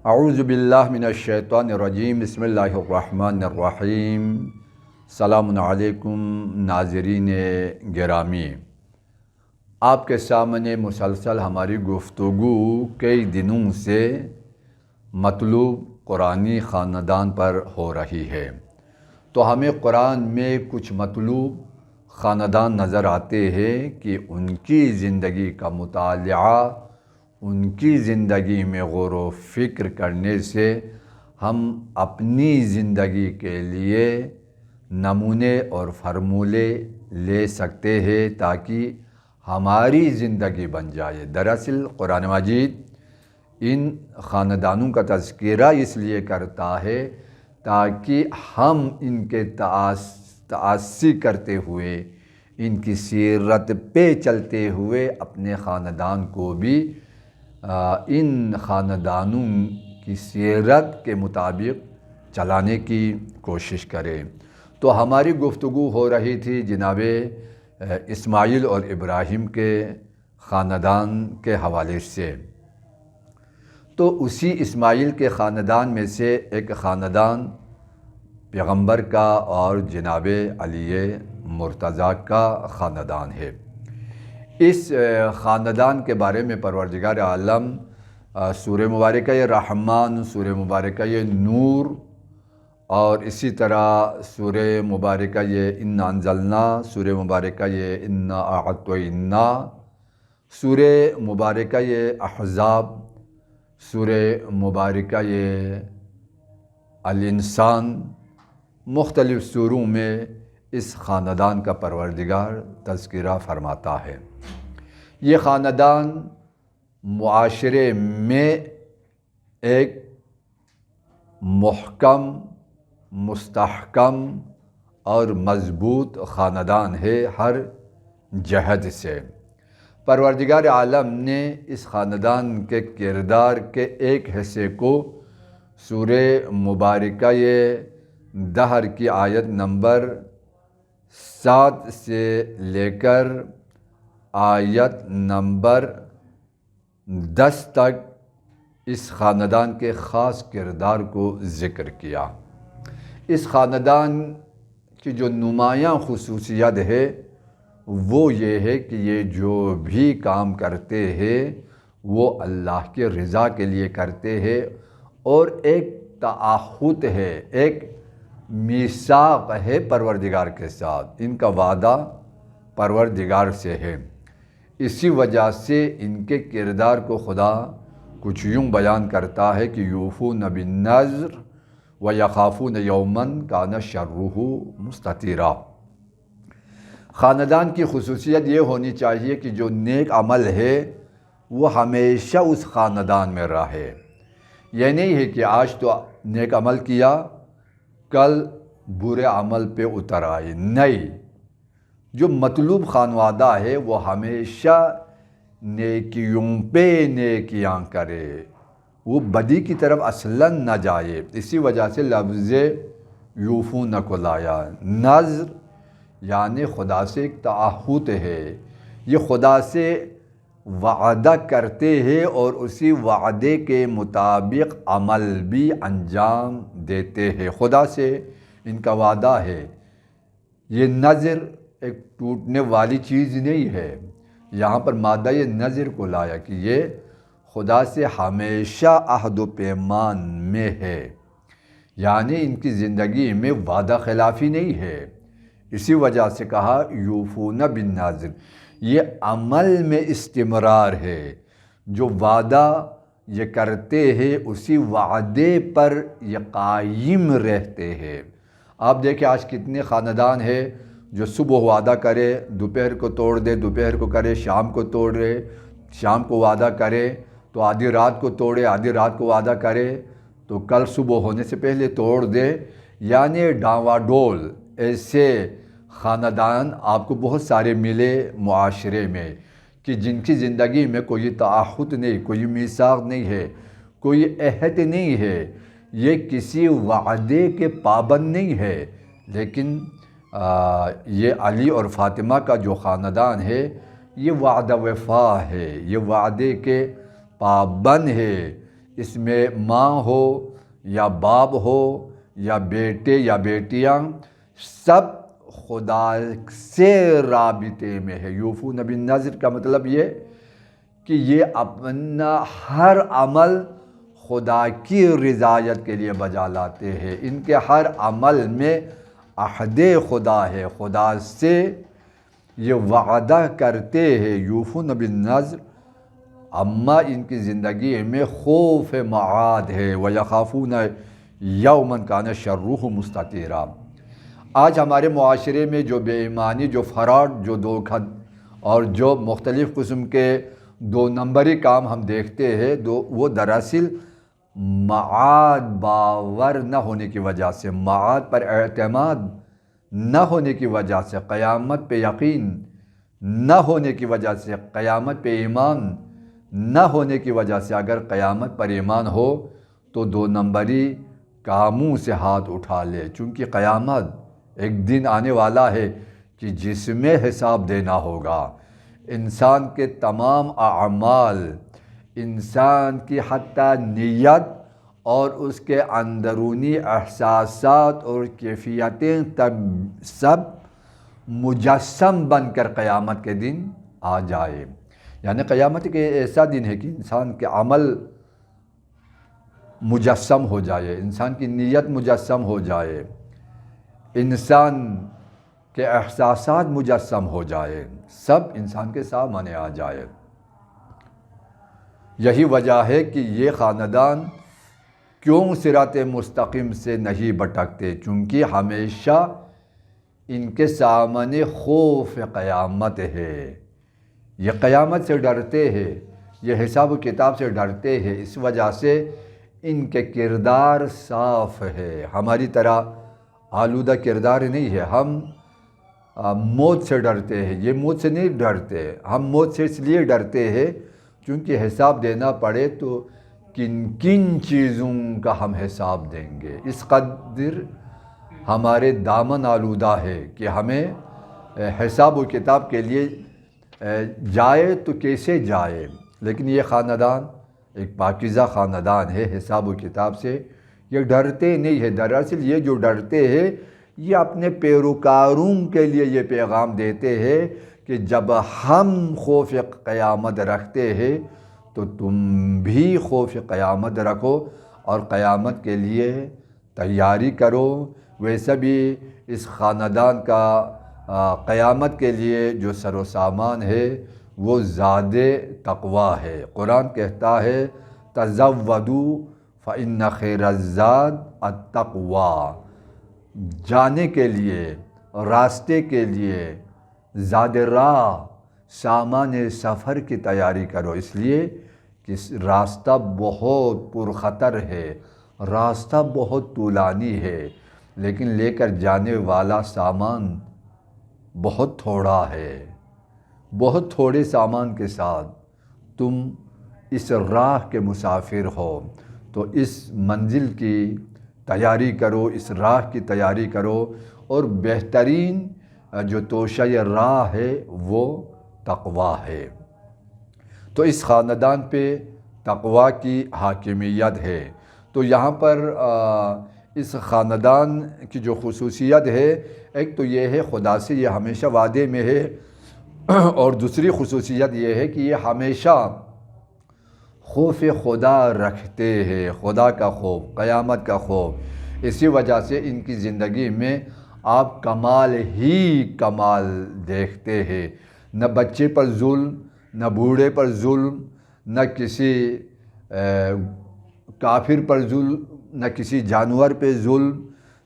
اعوذ باللہ من الشیطان الرجیم بسم اللہ الرحمن الرحیم۔ السلام علیکم ناظرین گرامی، آپ کے سامنے مسلسل ہماری گفتگو کئی دنوں سے مطلوب قرآنی خاندان پر ہو رہی ہے، تو ہمیں قرآن میں کچھ مطلوب خاندان نظر آتے ہیں کہ ان کی زندگی کا مطالعہ، ان کی زندگی میں غور و فکر کرنے سے ہم اپنی زندگی کے لیے نمونے اور فرمولے لے سکتے ہیں تاکہ ہماری زندگی بن جائے۔ دراصل قرآن مجید ان خاندانوں کا تذکرہ اس لیے کرتا ہے تاکہ ہم ان کے تأسی کرتے ہوئے، ان کی سیرت پہ چلتے ہوئے اپنے خاندان کو بھی ان خاندانوں کی سیرت کے مطابق چلانے کی کوشش کریں۔ تو ہماری گفتگو ہو رہی تھی جناب اسماعیل اور ابراہیم کے خاندان کے حوالے سے۔ تو اسی اسماعیل کے خاندان میں سے ایک خاندان پیغمبر کا اور جناب علی مرتضیٰ کا خاندان ہے۔ اس خاندان کے بارے میں پروردگار عالم سورہ مبارکہ رحمان، سورہ مبارکہ نور اور اسی طرح سورہ مبارکہ انا انزلنا، سورہ مبارکہ انا اعطینا، سورہ مبارکہ احزاب، سورہ مبارکہ الانسان، مختلف سوروں میں اس خاندان کا پروردگار تذکرہ فرماتا ہے۔ یہ خاندان معاشرے میں ایک محکم، مستحکم اور مضبوط خاندان ہے ہر جہت سے۔ پروردگار عالم نے اس خاندان کے کردار کے ایک حصے کو سورہ مبارکہ دہر کی آیت نمبر 7 سے لے کر آیت نمبر 10 تک اس خاندان کے خاص کردار کو ذکر کیا۔ اس خاندان کی جو نمایاں خصوصیت ہے وہ یہ ہے کہ یہ جو بھی کام کرتے ہیں وہ اللہ کے رضا کے لیے کرتے ہیں، اور ایک تعہد ہے، ایک میثاق ہے پروردگار کے ساتھ، ان کا وعدہ پروردگار سے ہے۔ اسی وجہ سے ان کے کردار کو خدا کچھ یوں بیان کرتا ہے کہ یوفون بالنذر ویخافون یوما کان شرہ مستطیرا۔ خاندان کی خصوصیت یہ ہونی چاہیے کہ جو نیک عمل ہے وہ ہمیشہ اس خاندان میں رہے۔ یہ نہیں ہے کہ آج تو نیک عمل کیا، کل برے عمل پہ اتر آئے، نہیں۔ جو مطلوب خانوادہ ہے وہ ہمیشہ نیکیوں پہ نیکیاں کرے، وہ بدی کی طرف اصلاً نہ جائے۔ اسی وجہ سے لفظ یوفون کو لایا۔ نذر یعنی خدا سے ایک تعہد ہے، یہ خدا سے وعدہ کرتے ہیں اور اسی وعدے کے مطابق عمل بھی انجام دیتے ہیں۔ خدا سے ان کا وعدہ ہے۔ یہ نذر ایک ٹوٹنے والی چیز نہیں ہے، یہاں پر مادہ نذر کو لایا کہ یہ خدا سے ہمیشہ عہد و پیمان میں ہے، یعنی ان کی زندگی میں وعدہ خلافی نہیں ہے۔ اسی وجہ سے کہا یوفون بالنذر، یہ عمل میں استمرار ہے، جو وعدہ یہ کرتے ہیں اسی وعدے پر یہ قائم رہتے ہیں۔ آپ دیکھیں آج کتنے خاندان ہیں جو صبح وعدہ کرے دوپہر کو توڑ دے، دوپہر کو کرے شام کو توڑے، شام کو وعدہ کرے تو آدھی رات کو توڑے، آدھی رات کو وعدہ کرے تو کل صبح ہونے سے پہلے توڑ دے، یعنی ڈاوا ڈول۔ ایسے خاندان آپ کو بہت سارے ملے معاشرے میں کہ جن کی زندگی میں کوئی تعہد نہیں، کوئی میثاق نہیں ہے، کوئی عہد نہیں ہے، یہ کسی وعدے کے پابند نہیں ہے۔ لیکن یہ علی اور فاطمہ کا جو خاندان ہے یہ وعدہ وفا ہے، یہ وعدے کے پابند ہے۔ اس میں ماں ہو یا باپ ہو یا بیٹے یا بیٹیاں، سب خدا سے رابطے میں ہے۔ یوفون بالنذر کا مطلب یہ کہ یہ اپنا ہر عمل خدا کی رضایت کے لیے بجا لاتے ہیں، ان کے ہر عمل میں عہد خدا ہے، خدا سے یہ وعدہ کرتے ہیں۔ یوفون بالنذر، اما ان کی زندگی میں خوف معاد ہے، وَيَخَافُونَ يَوْمًا كَانَ شَرُّهُ مُسْتَطِيرًا۔ آج ہمارے معاشرے میں جو بے ایمانی، جو فراڈ، جو دھوکہ اور جو مختلف قسم کے 2 نمبری کام ہم دیکھتے ہیں، وہ دراصل معاد باور نہ ہونے کی وجہ سے، معاد پر اعتماد نہ ہونے کی وجہ سے، قیامت پہ یقین نہ ہونے کی وجہ سے، قیامت پہ ایمان نہ ہونے کی وجہ سے۔ اگر قیامت پر ایمان ہو تو 2 نمبری کاموں سے ہاتھ اٹھا لے، چونکہ قیامت ایک دن آنے والا ہے کہ جس میں حساب دینا ہوگا۔ انسان کے تمام اعمال، انسان کی حتیٰ نیت اور اس کے اندرونی احساسات اور کیفیتیں سب مجسم بن کر قیامت کے دن آ جائے۔ یعنی قیامت کے ایسا دن ہے کہ انسان کے عمل مجسم ہو جائے، انسان کی نیت مجسم ہو جائے، انسان کے احساسات مجسم ہو جائے، سب انسان کے سامنے آ جائے۔ یہی وجہ ہے کہ یہ خاندان کیوں صراط مستقیم سے نہیں بھٹکتے، چونکہ ہمیشہ ان کے سامنے خوف قیامت ہے، یہ قیامت سے ڈرتے ہیں، یہ حساب و کتاب سے ڈرتے ہیں، اس وجہ سے ان کے کردار صاف ہے، ہماری طرح آلودہ کردار نہیں ہے۔ ہم موت سے ڈرتے ہیں، یہ موت سے نہیں ڈرتے۔ ہم موت سے اس لیے ڈرتے ہیں کیونکہ حساب دینا پڑے تو کن کن چیزوں کا ہم حساب دیں گے، اس قدر ہمارے دامن آلودہ ہے کہ ہمیں حساب و کتاب کے لیے جائے تو کیسے جائے۔ لیکن یہ خاندان ایک پاکیزہ خاندان ہے، حساب و کتاب سے یہ ڈرتے نہیں ہے۔ دراصل یہ جو ڈرتے ہیں یہ اپنے پیروکاروں کے لیے یہ پیغام دیتے ہیں کہ جب ہم خوف قیامت رکھتے ہیں تو تم بھی خوف قیامت رکھو اور قیامت کے لیے تیاری کرو۔ ویسے بھی اس خاندان کا قیامت کے لیے جو سر و سامان ہے وہ زیادہ تقویٰ ہے۔ قرآن کہتا ہے تزودوا فإن خیر الزاد التقویٰ، جانے کے لیے، راستے کے لیے، زاد راہ، سامان سفر کی تیاری کرو، اس لیے کہ راستہ بہت پرخطر ہے، راستہ بہت طولانی ہے، لیکن لے کر جانے والا سامان بہت تھوڑا ہے۔ بہت تھوڑے سامان کے ساتھ تم اس راہ کے مسافر ہو، تو اس منزل کی تیاری کرو، اس راہ کی تیاری کرو، اور بہترین جو توشہ راہ ہے وہ تقویٰ ہے۔ تو اس خاندان پہ تقویٰ کی حاکمیت ہے۔ تو یہاں پر اس خاندان کی جو خصوصیت ہے، ایک تو یہ ہے خدا سے یہ ہمیشہ وعدے میں ہے، اور دوسری خصوصیت یہ ہے کہ یہ ہمیشہ خوف خدا رکھتے ہیں، خدا کا خوف، قیامت کا خوف۔ اسی وجہ سے ان کی زندگی میں آپ کمال ہی کمال دیکھتے ہیں، نہ بچے پر ظلم، نہ بوڑھے پر ظلم، نہ کسی کافر پر ظلم، نہ کسی جانور پہ ظلم،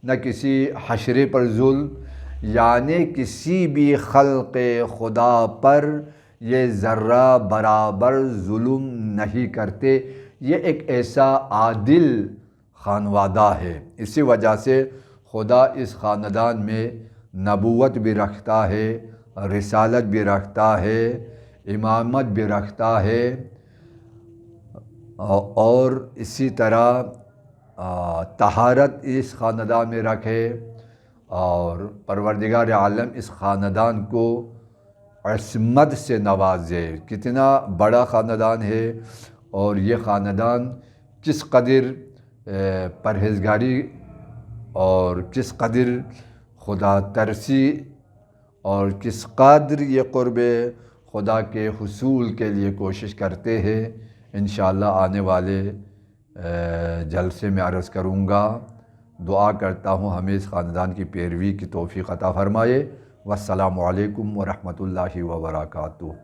نہ کسی حشرے پر ظلم، یعنی کسی بھی خلق خدا پر یہ ذرہ برابر ظلم نہیں کرتے۔ یہ ایک ایسا عادل خانوادہ ہے، اسی وجہ سے خدا اس خاندان میں نبوت بھی رکھتا ہے، رسالت بھی رکھتا ہے، امامت بھی رکھتا ہے، اور اسی طرح طہارت اس خاندان میں رکھے، اور پروردگار عالم اس خاندان کو عصمت سے نوازے۔ کتنا بڑا خاندان ہے، اور یہ خاندان کس قدر پرہیزگاری اور کس قدر خدا ترسی اور کس قدر یہ قرب خدا کے حصول کے لیے کوشش کرتے ہیں، انشاءاللہ آنے والے جلسے میں عرض کروں گا۔ دعا کرتا ہوں ہمیں اس خاندان کی پیروی کی توفیق عطا فرمائے۔ والسلام علیکم ورحمۃ اللہ وبرکاتہ۔